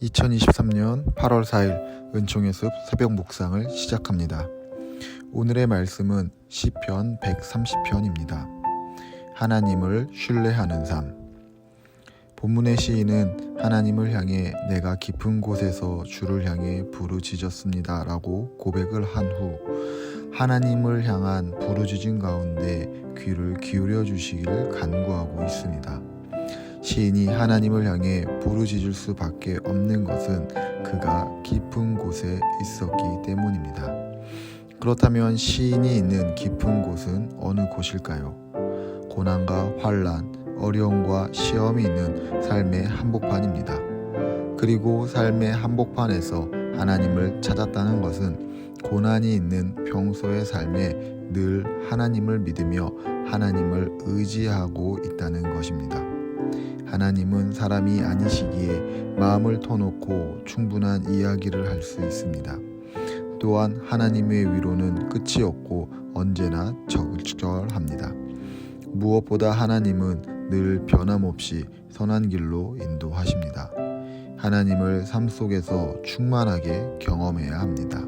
2023년 8월 4일 은총의 숲 새벽 묵상을 시작합니다. 오늘의 말씀은 시편 130편입니다. 하나님을 신뢰하는 삶. 본문의 시인은 하나님을 향해 내가 깊은 곳에서 주를 향해 부르짖었습니다 라고 고백을 한 후 하나님을 향한 부르짖음 가운데 귀를 기울여 주시기를 간구하고 있습니다. 시인이 하나님을 향해 부르짖을 수밖에 없는 것은 그가 깊은 곳에 있었기 때문입니다. 그렇다면 시인이 있는 깊은 곳은 어느 곳일까요? 고난과 환난, 어려움과 시험이 있는 삶의 한복판입니다. 그리고 삶의 한복판에서 하나님을 찾았다는 것은 고난이 있는 평소의 삶에 늘 하나님을 믿으며 하나님을 의지하고 있다는 것입니다. 하나님은 사람이 아니시기에 마음을 터놓고 충분한 이야기를 할 수 있습니다. 또한 하나님의 위로는 끝이 없고 언제나 적절합니다. 무엇보다 하나님은 늘 변함없이 선한 길로 인도하십니다. 하나님을 삶 속에서 충만하게 경험해야 합니다.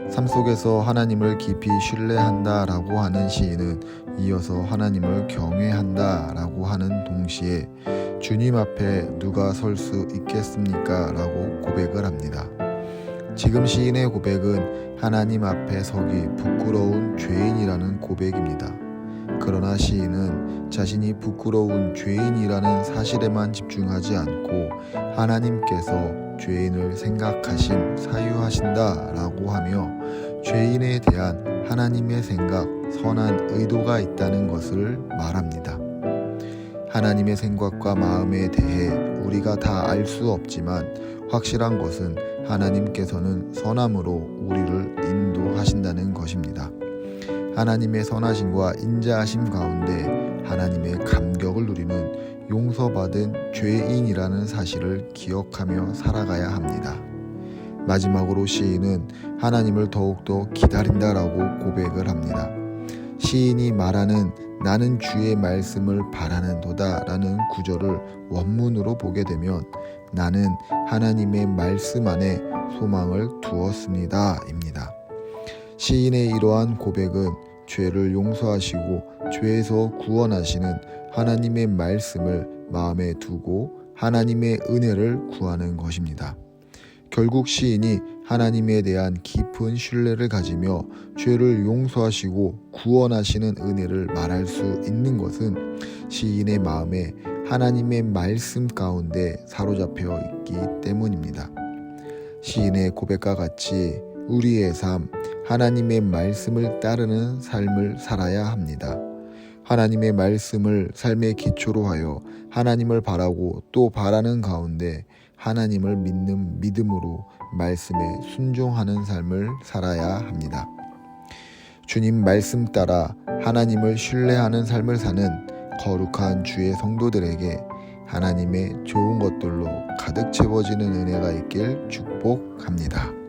삶 속에서 하나님을 깊이 신뢰한다라고 하는 시인은 이어서 하나님을 경외한다 라고 하는 동시에 주님 앞에 누가 설 수 있겠습니까? 라고 고백을 합니다. 지금 시인의 고백은 하나님 앞에 서기 부끄러운 죄인이라는 고백입니다. 그러나 시인은 자신이 부끄러운 죄인이라는 사실에만 집중하지 않고 하나님께서 죄인을 생각하심 사유하신다 라고 하며 죄인에 대한 하나님의 생각, 선한 의도가 있다는 것을 말합니다. 하나님의 생각과 마음에 대해 우리가 다 알 수 없지만 확실한 것은 하나님께서는 선함으로 우리를 인도하신다는 것입니다. 하나님의 선하심과 인자하심 가운데 하나님의 감격을 누리는 용서받은 죄인이라는 사실을 기억하며 살아가야 합니다. 마지막으로 시인은 하나님을 더욱더 기다린다라고 고백을 합니다. 시인이 말하는 나는 주의 말씀을 바라는도다 라는 구절을 원문으로 보게 되면 나는 하나님의 말씀 안에 소망을 두었습니다 입니다. 시인의 이러한 고백은 죄를 용서하시고 죄에서 구원하시는 하나님의 말씀을 마음에 두고 하나님의 은혜를 구하는 것입니다. 결국 시인이 하나님에 대한 깊은 신뢰를 가지며 죄를 용서하시고 구원하시는 은혜를 말할 수 있는 것은 시인의 마음에 하나님의 말씀 가운데 사로잡혀 있기 때문입니다. 시인의 고백과 같이 우리의 삶, 하나님의 말씀을 따르는 삶을 살아야 합니다. 하나님의 말씀을 삶의 기초로 하여 하나님을 바라고 또 바라는 가운데 하나님을 믿는 믿음으로 말씀에 순종하는 삶을 살아야 합니다. 주님 말씀 따라 하나님을 신뢰하는 삶을 사는 거룩한 주의 성도들에게 하나님의 좋은 것들로 가득 채워지는 은혜가 있길 축복합니다.